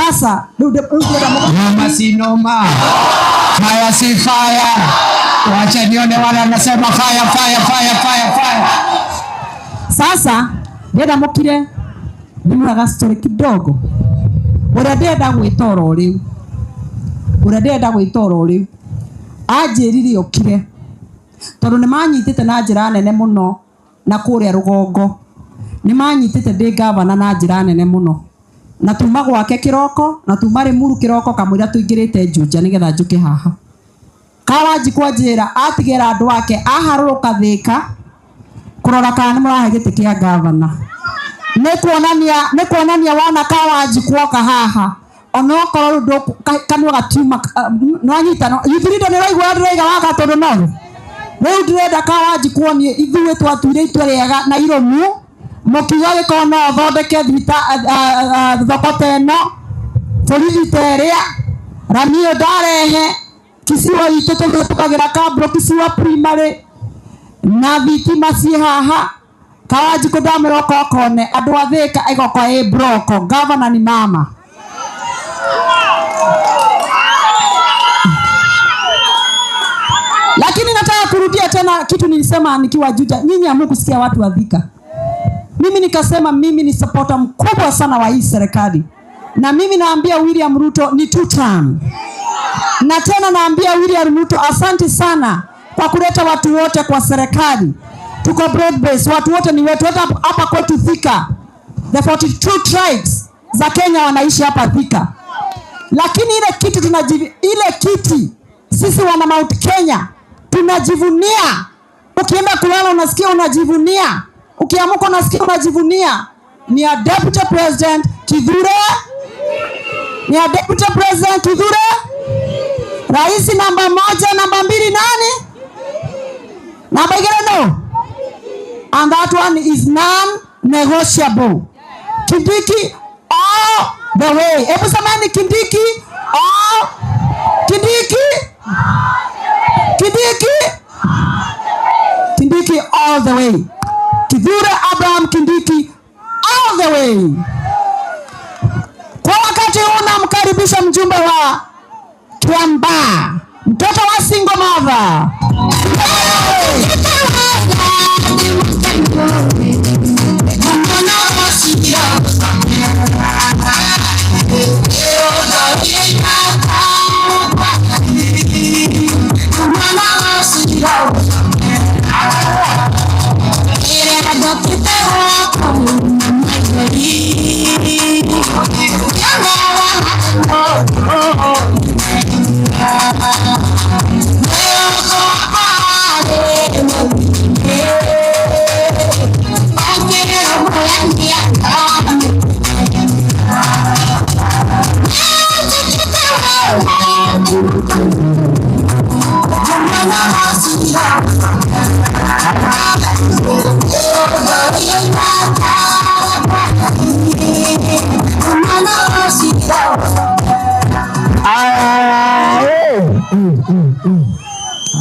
Sasa noma si noma, fire si fire. Wacha nione wale wanasema fire fire fire fire fire. Sasa ndenda mukire ndimuraga story kidogo. Ura ndenda gwitoro riu anjirire okire tondu ni manyitite na njira nene muno na kuria rugongo, ni manyitite ndi gavana na njira nene muno, na tuma gwake kiroko na tuma Limuru kiroko kamwira tuingirite Juja nigetha njuke haha. Kawanjikũ anjira atigera andu ake aharuruka Thika kurora kana nimurahe giti kia gavana. Ni kuonania wana Kawanjikũ oka haha onokorwo ndo kanwa gatuma nwanyita no yithirindo ni raigwa ndreiga waka tondu no riu ndirenda Kawanjikũ nie ithuĩ twatuire itwa riega na Iromu mukiuga gikono thondeke thita thoko teno borithi teria Ramio ndarehe kisiwa itu tukagira Kabro kisiwa primary na thitima ci haha. Kawanjikũ ndamiroko kone andu a Thika igoko broko gavana ni mama. Lakini nataka kurudia tena kitu nilisema nikiwa Juja. Nyinyi hamkusikia watu wa Thika. Mimi nikasema mimi ni supporter mkubwa sana wa hii serikali. Na mimi naambia William Ruto ni 2 term. Na tena naambia William Ruto asante sana kwa kuleta watu wote kwa serikali. Tuko broad base, watu wote ni wetu hapa kwetu Thika. The 42 tribes za Kenya wanaishi hapa Thika. Lakini ile kiti sisi wana Mount Kenya tunajivunia. Ukienda kulala unasikia unajivunia. Ukiamuka unasikia unajivunia. Ni a deputy president Kithure. Ni a deputy president Kithure. Rais namba 1, namba 2 nani? Namba igano. And that one is non-negotiable. Kindiki all the way. Ebu samani Kindiki all. Kindiki all the way. Kithure Abraham Kindiki all the way. Kwa wakati unamkaribisha mjumbe wa Kiambaa, mtoto wa single mother.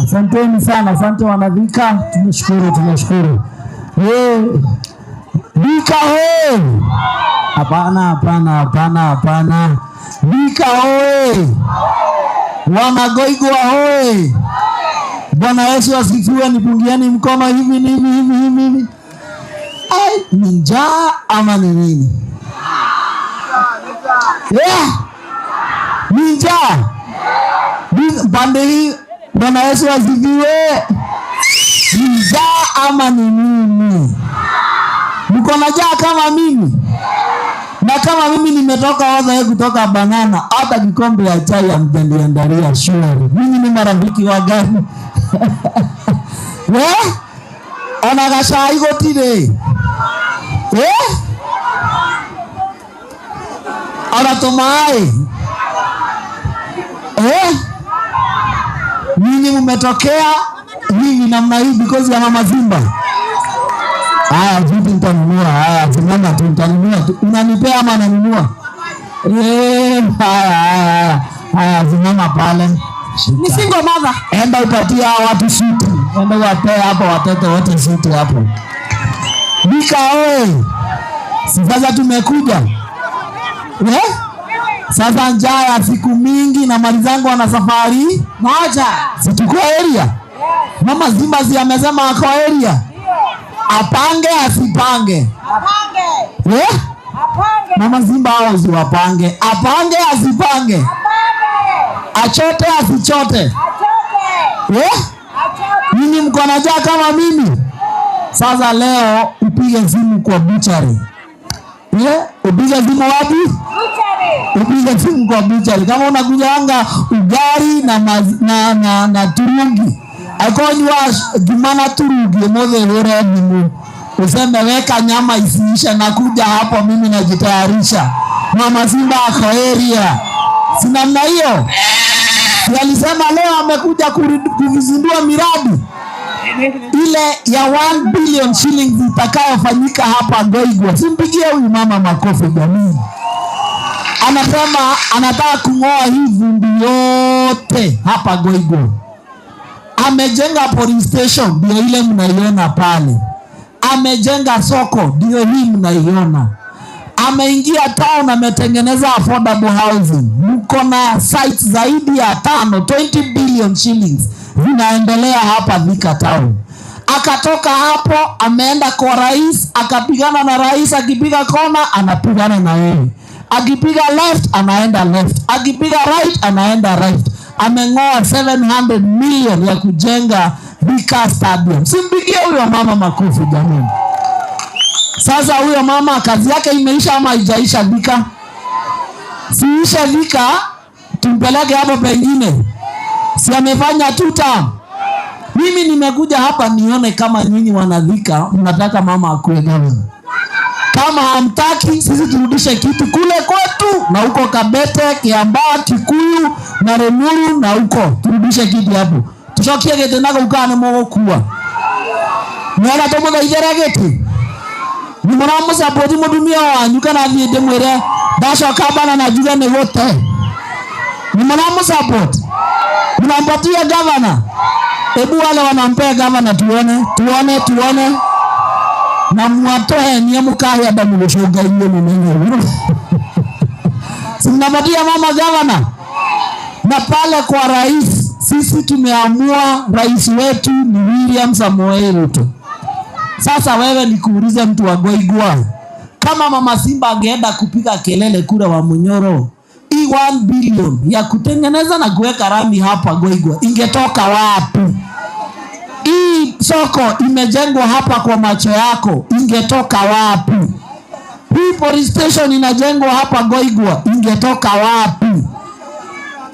Asanteni sana, asante wana Thika, tunashukuru. Thika hoe. Hapana. Thika hoe. Wana Goigwa hoe. Bwana Yesu asifiwe, nipungieni mkono hivi. Ai, ni njaa ama ni nini? Ni njaa. Bande hii Bwana Yesu asifiwe. Ni njaa ama ni nini? Mko na njaa kama mimi? Na kama mimi nimetoka waza kutoka Banana, hata kikombe ya chai amjaniandalia shwari. Mimi ni marafiki wa gani? Ona gasha igotire. Ona tomae. Nini mmetokea hivi namna hii because ya Mama Simba? Haya vipi nitanunua? Haya simama tu nitanunua. Unanipea ama nanunua? Haya simama pale. Ni single mother. Enda upatia watu suti. Enda wapea hapo watoto wote suti hapo. Thika oe. Si sasa tumekuja. Sasa njaa ya siku mingi na mali zangu wana safari moja. Si tuko area? Mama Simba si amesema ako area? Apange asipange? Apange. Apange. Mama Simba hao usiwapange. Apange asipange? Apange. Achote asichote? Achote. Nini mko na njaa kama mimi? Sasa leo upige simu kwa buchari. Upige simu wapi? Buchari. Upige simu kwa buchari. Kama unakujanga ugali na turungi. Akonywa gimana turungi mothe hore nimu. Useme weka nyama isiisha na kuja hapo mimi najitayarisha. Mama Simba ako area. Si namna hiyo? Alisema leo amekuja kuvizindua miradi ile ya 1 billion shillings itakayofanyika hapa Goigwa. Simpigie huyu mama makofi jamii. Anasema anataka kung'oa hii vumbi yote hapa Goigwa. Amejenga police station ndio ile mnaiona pale. Amejenga soko ndio hii mnaiona. Ameingia town, ametengeneza affordable housing. Mko na sites zaidi ya 20 billion shillings zinaendelea hapa Thika town. Akatoka hapo ameenda kwa rais, akapigana na rais, akipiga kona anapigana na yeye. Akipiga left anaenda left, akipiga right anaenda right. Ameng'oa 700 million ya kujenga Thika stadium. Simpigie huyo mama makofi jamani. Sasa huyo mama kazi yake imeisha ama haijaisha Thika? Siisha Thika, tumpeleke hapo pengine. Si amefanya 2 term. Mimi nimekuja hapa nione kama nyinyi wana Thika mnataka mama akue gavana. Kama hamtaki sisi turudishe kitu kule kwetu na huko Kabete, Kiambaa, Kikuyu na Remuru na huko. Turudishe kitu hapo. Tushokie gete nako ukane mogo kuwa. Mwana tomoga ijara gete. Ni mwana support mudumia wanyu kana thiete mwire dasho kabana na juga ne wote. Ni mwana support. Mnampatia governor. Hebu wale wanampea governor tuone. Na mwatoe ni mukahi adamu gushoga hiyo mwenyewe. Simnapatia mama governor. Na pale kwa rais, sisi tumeamua rais wetu ni William Samoei Ruto. Sasa wewe nikuulize mtu wa Goigwa, kama mama Simba angeenda kupiga kelele kura wa Munyoro, hii 1 billion ya kutengeneza na kuweka rami hapa Goigwa ingetoka wapi? Hii soko imejengwa hapa kwa macho yako ingetoka wapi? Hii police station inajengwa hapa Goigwa ingetoka wapi?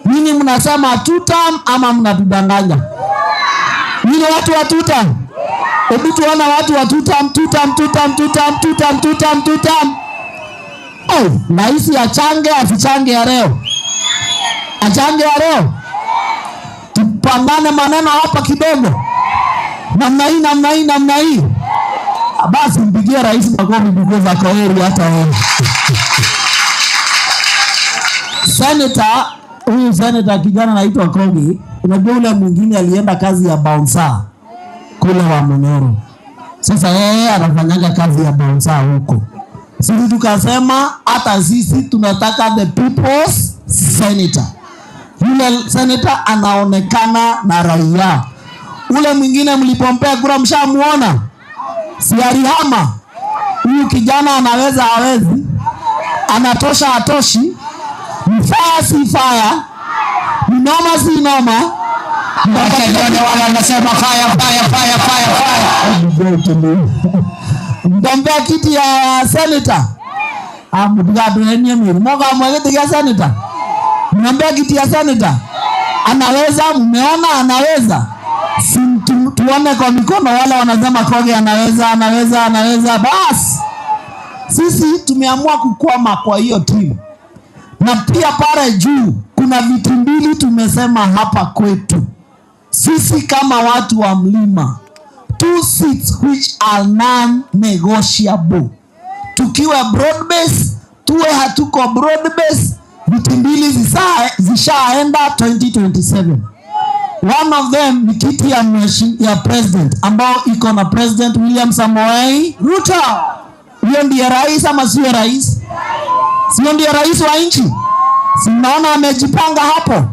Nini mnasema 2 term ama mnatudanganya? Nini watu wa 2 term? Hebu tuona watu wa 2 term. Oh, naisi achange afichange ya leo. Achange ya leo. Tupambane maneno hapa kidogo. Namna hii. Basi mpigie rais makofi because ako heri hata wewe. Huyu senator kijana anaitwa Kogi. Unajua ule mwingine alienda kazi ya bouncer kule wa Munyoro. Sasa yeye anafanyanga kazi ya bouncer huko. Sisi tukasema hata sisi tunataka the people's senator. Yule senator anaonekana na raia. Ule mwingine mlipompea kura mshamuona? Si alihama. Huyu kijana anaweza hawezi? Anatosha atoshi? Mfaya si faya? Noma si noma? Wanasema fire. Mdombea kiti ya senator. Mdigado yenye mimi. Moga mwageti ya senator. Mdombea kiti ya senator. Anaweza, mmeona anaweza. Tuone kwa mikono wale wanasema Kogi anaweza. Bas. Sisi tumeamua kukwama kwa hiyo timu. Na pia pale juu kuna vitu mbili tumesema hapa kwetu. Sisi kama watu wa mlima, 2 seats which are non-negotiable. Tukiwa broad base, tuwe hatuko broad base, vitu mbili zishaenda 2027. One of them ni kiti ya president ambao iko na President William Samoei Ruto. Huyo ndiye rais ama sio rais? Sio ndiye rais wa nchi? Si mnaona amejipanga hapo?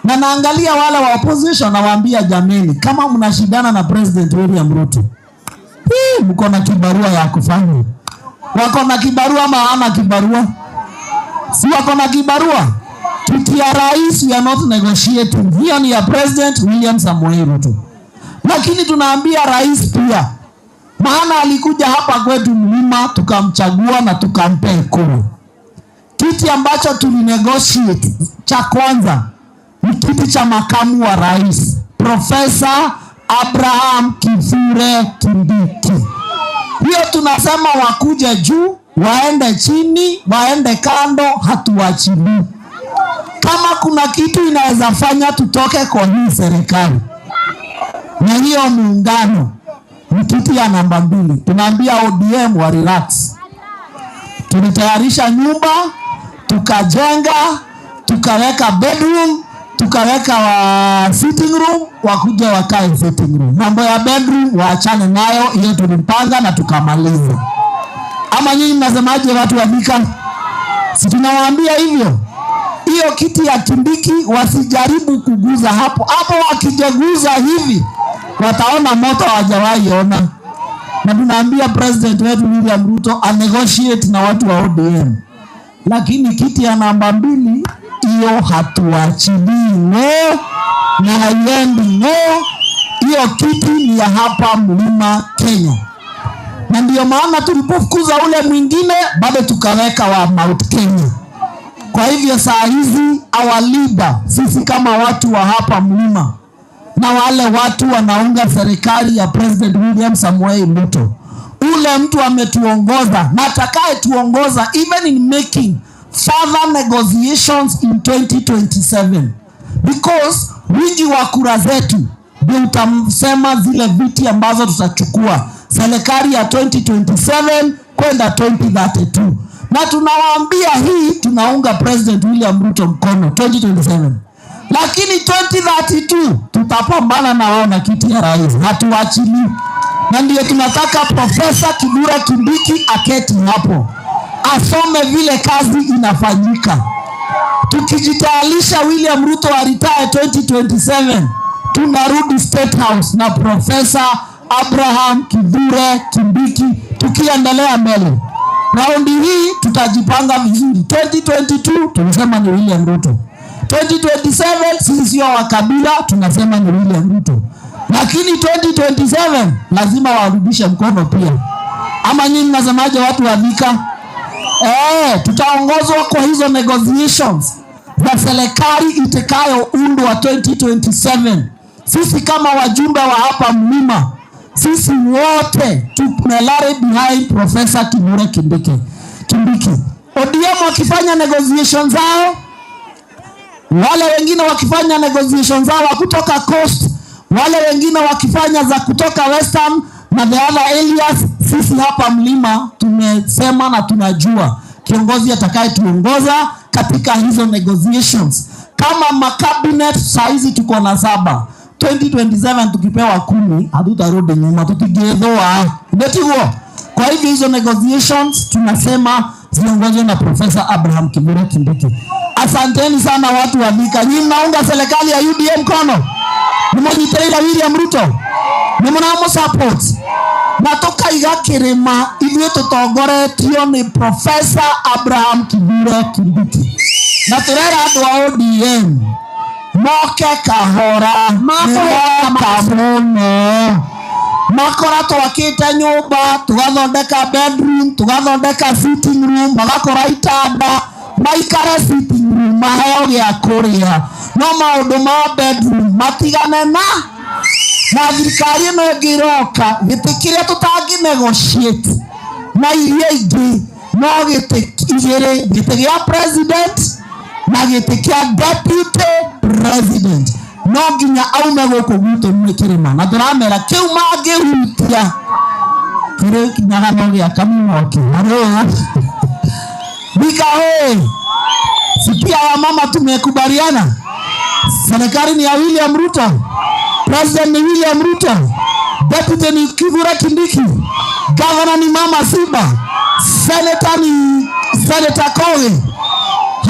Na naangalia wale wa opposition nawaambia, jameni, kama mnashindana na President William Ruto, mko na kibarua ya kufanya. Wako na kibarua ama hana kibarua? Si wako na kibarua? Kiti ya rais we are not negotiating. Hiyo ni ya President William Samoei Ruto. Lakini tunaambia rais pia, maana alikuja hapa kwetu Mlima tukamchagua na tukampa kura. Kiti ambacho tulinegotiate cha kwanza ni kiti cha makamu wa rais, Profesa Abraham Kithure Kindiki. Hiyo tunasema wakuje juu, waende chini, waende kando, hatuachili. Kama kuna kitu inaweza fanya tutoke kwa hii serikali na hiyo muungano, ni kiti ya namba 2. Tunaambia ODM wa relax. Tulitayarisha nyumba, tukajenga, tukaweka bedroom, tukaweka sitting room, wakuja wakae sitting room. Mambo ya bedroom waachane nayo, hiyo tulimpanga na tukamaliza. Ama nyinyi mnasemaje watu wa Thika? Si tunawaambia hivyo? Hiyo kiti ya Kindiki wasijaribu kuguza hapo. Hapo wakijaguza hivi wataona moto hawajawahi ona. Na tunaambia President wetu William Ruto anegotiate na watu wa ODM. Lakini kiti ya namba 2 hiyo hatuachili, no, na haiendi, no. Hiyo kiti ni ya hapa Mlima Kenya. Na ndio maana tulipofukuza ule mwingine bado tukaweka wa Mount Kenya. Kwa hivyo saa hizi our leader, sisi kama watu wa hapa Mlima na wale watu wanaunga serikali ya President William Samoei Ruto, ule mtu ametuongoza na atakaye tuongoza even in making further negotiations in 2027, because wingi wa kura zetu ndio utamsema zile viti ambazo tutachukua serikali ya 2027 kwenda 2032. Na tunawaambia hii tunaunga President William Ruto mkono 2027. Lakini 2032 tutapambana na wao na kiti ya rais, hatuachili. Na ndio tunataka Profesa Kithure Kindiki aketi hapo, asome vile kazi inafanyika. Tukijitayarisha William Ruto retire 2027, tunarudi State House na Profesa Abraham Kithure Kindiki tukiendelea mbele. Raundi hii tutajipanga vizuri. 2022 tunasema ni William Ruto. 2027 sisi sio wa kabila, tunasema ni William Ruto. Lakini 2027 lazima warudishe mkono pia. Ama nyinyi mnasemaje watu wa Thika? Tutaongozwa kwa hizo negotiations za serikali itakayoundwa 2027. Sisi kama wajumbe wa hapa Mlima, sisi wote tumelare behind Professor Kithure Kindiki. ODM wakifanya negotiations zao, wale wengine wakifanya negotiations zao kutoka Coast, wale wengine wakifanya za kutoka Western na the other areas, sisi hapa Mlima tumesema na tunajua kiongozi atakaye tuongoza katika hizo negotiations. Kama makabinet saizi tuko na 7, 2027 tukipewa 10 hatutarudi nyuma, tukigedoa ndio. Kwa hivyo hizo negotiations tunasema ziongozwe na Professor Abraham Kithure Kindiki. Asanteni sana watu wa Thika. Nyinyi mnaunga serikali ya UDM mkono, mmoja William Ruto, mnamo support na toka igakirima ithuĩ tũtongoretio ni Professor Abraham Kithure Kindiki. Na turera andũ a ODM moke kahora, moke mũno, makora twakĩte nyũmba, tugathondeka bedroom, tugathondeka sitting room, magakora itanda, maikare sitting room, maheo gĩa kũrĩa. No maũndũ ma bedroom matigane na thirikari ĩno ĩngĩroka, gĩtĩ kĩrĩa tũtangi negotiate na iria ingĩ no gĩtĩ igĩrĩ, gĩtĩ gĩa president na gĩtĩ kĩa deputy president. No nginya aume gũkũ gwitũ nĩ kĩrĩma, na tũramera kĩu mangĩhutia kĩrĩ kinyagano gĩa kamũmoki. Thika hoi, sikia wa mama, tumekubaliana serikali ni ya William Ruto, president ni William Ruto, deputy ni Kithure Kindiki, governor ni Mama Simba, senator ni Senator Kogi.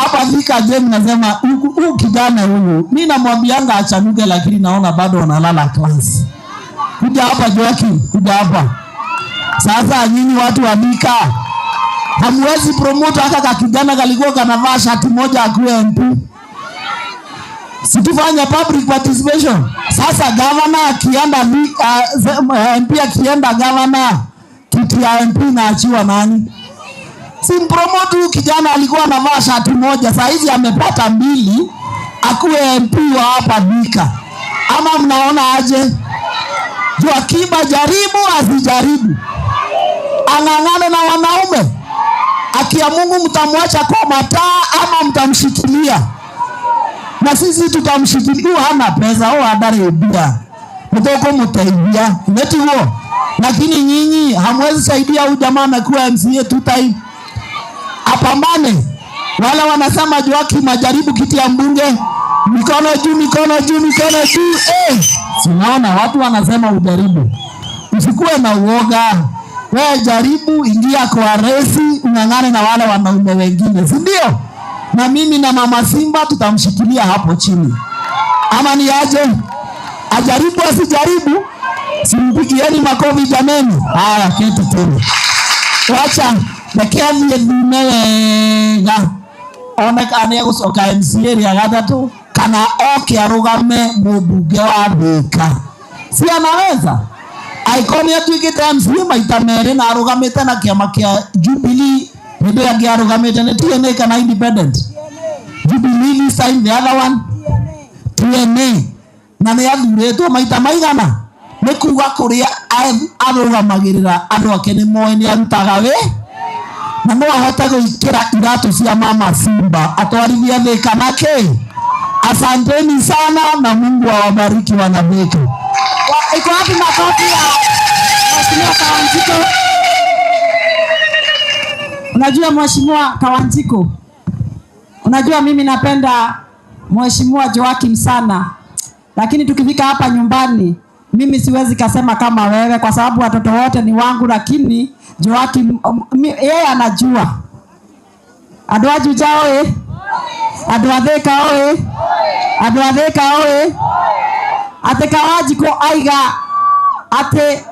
hapa Thika je, mnasema huyu kijana huyu mimi namwambianga achanuke, lakini naona bado analala class. Kuja hapa Joakim, kuja hapa. Sasa nyinyi watu wa Thika hamwezi promote hata kijana kalikuwa kanavaa shati moja akuwe MP. Situfanya public participation. Sasa governor akienda MP akienda governor, kiti ya MP naachiwa nani? Simpromote huyu kijana alikuwa anavaa shati moja, saa hizi amepata 2 akuwe MP wa hapa Thika. Ama mnaona aje? Joakim jaribu asijaribu, ang'ang'ane na wanaume. Akia Mungu mtamwacha kwa mataa ama mtamshikilia? Na sisi tutamshikilia. Hana pesa au adare bia, mtoko mtaibia neti huo. Lakini nyinyi hamwezi saidia huyu jamaa amekuwa MCA 2 time. Apambane. Wala wanasema Joakim majaribu kiti ya mbunge, mikono juu, mikono juu, mikono juu. Sinaona watu wanasema ujaribu. Usikuwe na uoga. Wewe jaribu, ingia kwa resi, ung'ang'ane na wale wanaume wengine, si ndio? Na mimi na Mama Simba tutamshikilia hapo chini. Ama ni aje? Ajaribu asijaribu? Simpigieni makofi jameni. Haya, keti tena. Wacha Bekeni yedumega. Onekane ya kusoka MCA ya gatatu kana oke arugame mbunge wa Thika. Si anaweza? Aikoni atuikite MCA maita mere na arugamite na kiama kia Jubilee. Ndio ya arugamite na TNA kana independent. Jubilee sign the other one. TNA. Na ne athuretwo maita maigana. Nikuga kuria arugamagirira andu akene moe ni arutaga we. Na no ahote gwikira iratu cia Mama Simba atwarithia Thika nake. Asanteni sana na Mungu awabariki wana Thika. Iko wapi makofi ya Mheshimiwa Kawanjiko? Unajua Mheshimiwa Kawanjiko, unajua mimi napenda Mheshimiwa Joakim sana, lakini tukifika hapa nyumbani mimi siwezi kasema kama wewe kwa sababu watoto wote ni wangu, lakini Joakim yeye anajua. Andũ a Juja oe, andũ a Thika oe, andũ a Thika oe. Ate Kawanjiko aiga ate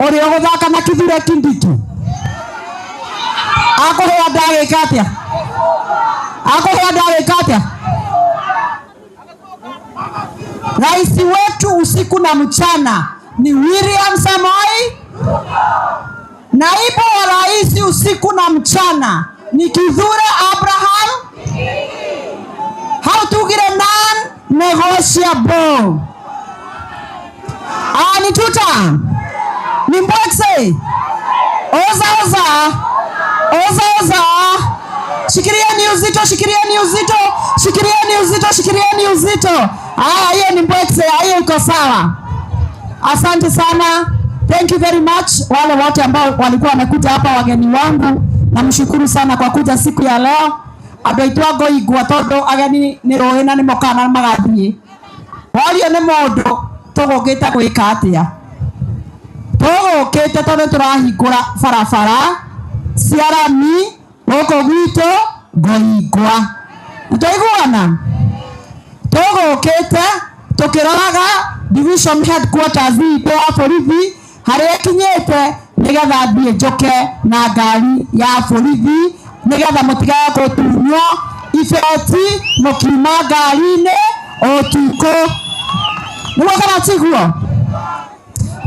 uri uguthaka na Kithure Kindiki. Akuhea ndagika atia? Akuhea ndagika atia? Rais wetu usiku na mchana ni William Samoei. Naibu wa rais usiku na mchana ni Kithure Abraham. How to get a non-negotiable. Ni tuta. Ni mbwekse. Oza oza. Oza oza. Shikirieni uzito, shikirieni uzito. Shikirieni uzito, shikirieni uzito. Hiyo ni mbwekse, hiyo iko sawa. Asante sana. Thank you very much. Wale wote ambao walikuwa wamekuja hapa, wageni wangu, namshukuru sana kwa kuja siku ya leo. Adoitwago igwa todo ageni ni rohena ni mokana magathie. Walio ni mondo tugukite gwika atia? Tugukite tondu turahingura barabara cia rami guku gwito Ngoigwa. Tutaiguana? Tugukite tukiroraga division headquarters itu ya borithi haria kinyete nigetha thie njoke na ngari ya borithi nigetha mutigaga gutunyo ibeti mukima ngari-ini utuko. Niguo kana tiguo?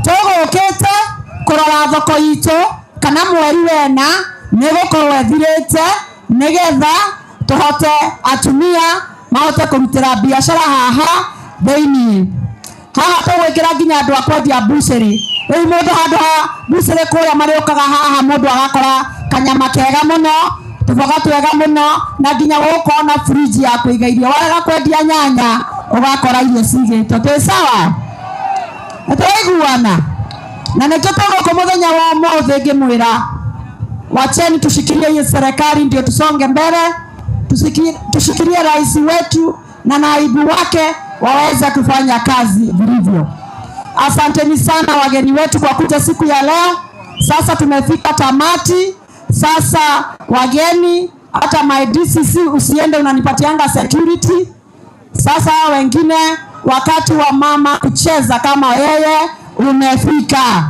Tugukite kurora thoko itu kana mweri wena nigukorwo ethirite nigetha tuhote atumia mahote kurutira biashara haha thĩinĩ. Haha tũgwĩkĩra nginya andũ a kwendia mbucĩrĩ. Rĩu mũndũ handũ ha mbucĩrĩ kũrĩa marĩũkaga haha mũndũ agakora kanyama kega mũno, tũboga twega mũno, na nginya gũkorwo na fridge ya kũiga irio. Warega kwendia nyanya ũgakora irio cigĩtwo. Twĩ sawa? Tũraiguana? Na nĩkĩo tũgũkũ mũthenya wa ũmũthĩ ngĩmwĩra wacheni tushikilie hii serikali ndio tusonge mbele. Tushikilie rais wetu na naibu wake waweze kufanya kazi vilivyo. Asanteni sana wageni wetu kwa kuja siku ya leo. Sasa tumefika tamati. Sasa wageni hata my DCC usiende unanipatianga security. Sasa wengine wakati wa mama kucheza kama yeye umefika.